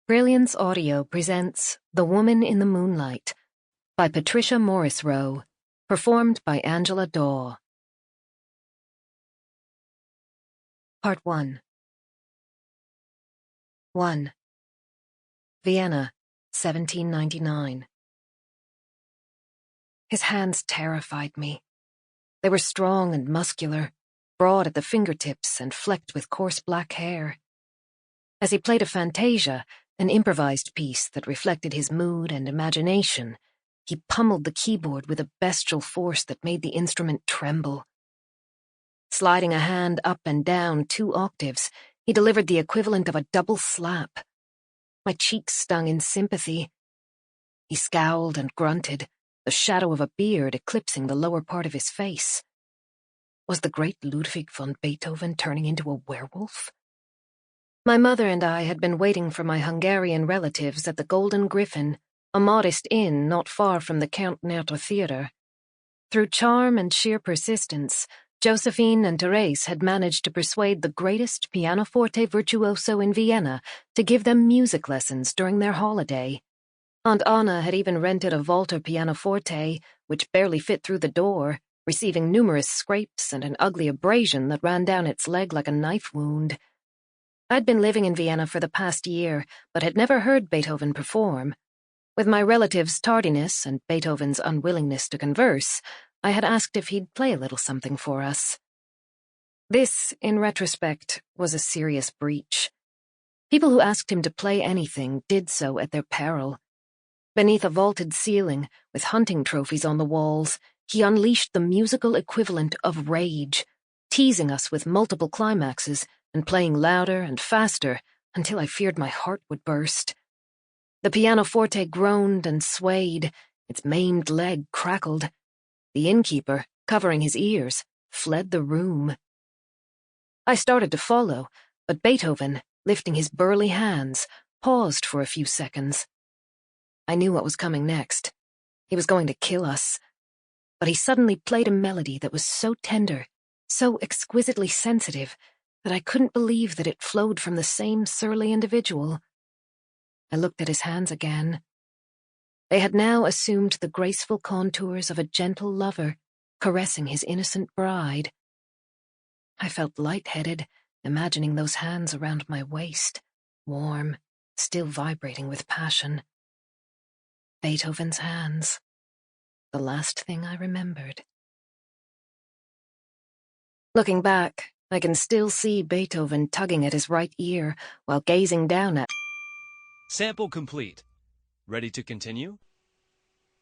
Brilliance Audio presents The Woman in the Moonlight by Patricia Morrisroe, performed by Dawe. Part 1. 1. Vienna, 1799. His hands terrified me. They were strong and muscular, broad at the fingertips and flecked with coarse black hair. As he played a fantasia, an improvised piece that reflected his mood and imagination, he pummeled the keyboard with a bestial force that made the instrument tremble. Sliding a hand up and down 2 octaves, he delivered the equivalent of a double slap. My cheeks stung in sympathy. He scowled and grunted, the shadow of a beard eclipsing the lower part of his face. Was the great Ludwig van Beethoven turning into a werewolf? My mother and I had been waiting for my Hungarian relatives at the Golden Griffin, a modest inn not far from the Count Narrator theatre. Through charm and sheer persistence, Josephine and Therese had managed to persuade the greatest pianoforte virtuoso in Vienna to give them music lessons during their holiday. Aunt Anna had even rented a volatile pianoforte, which barely fit through the door, receiving numerous scrapes and an ugly abrasion that ran down its leg like a knife wound. I'd been living in Vienna for the past year, but had never heard Beethoven perform. With my relative's tardiness and Beethoven's unwillingness to converse, I had asked if he'd play a little something for us. This, in retrospect, was a serious breach. People who asked him to play anything did so at their peril. Beneath a vaulted ceiling, with hunting trophies on the walls, he unleashed the musical equivalent of rage, teasing us with multiple climaxes and playing louder and faster until I feared my heart would burst. The pianoforte groaned and swayed, its maimed leg crackled. The innkeeper, covering his ears, fled the room. I started to follow, but Beethoven, lifting his burly hands, paused for a few seconds. I knew what was coming next. He was going to kill us. But he suddenly played a melody that was so tender, so exquisitely sensitive, that I couldn't believe that it flowed from the same surly individual. I looked at his hands again. They had now assumed the graceful contours of a gentle lover, caressing his innocent bride. I felt lightheaded, imagining those hands around my waist, warm, still vibrating with passion. Beethoven's hands. The last thing I remembered. Looking back, I can still see Beethoven tugging at his right ear while gazing down at... Sample complete. Ready to continue?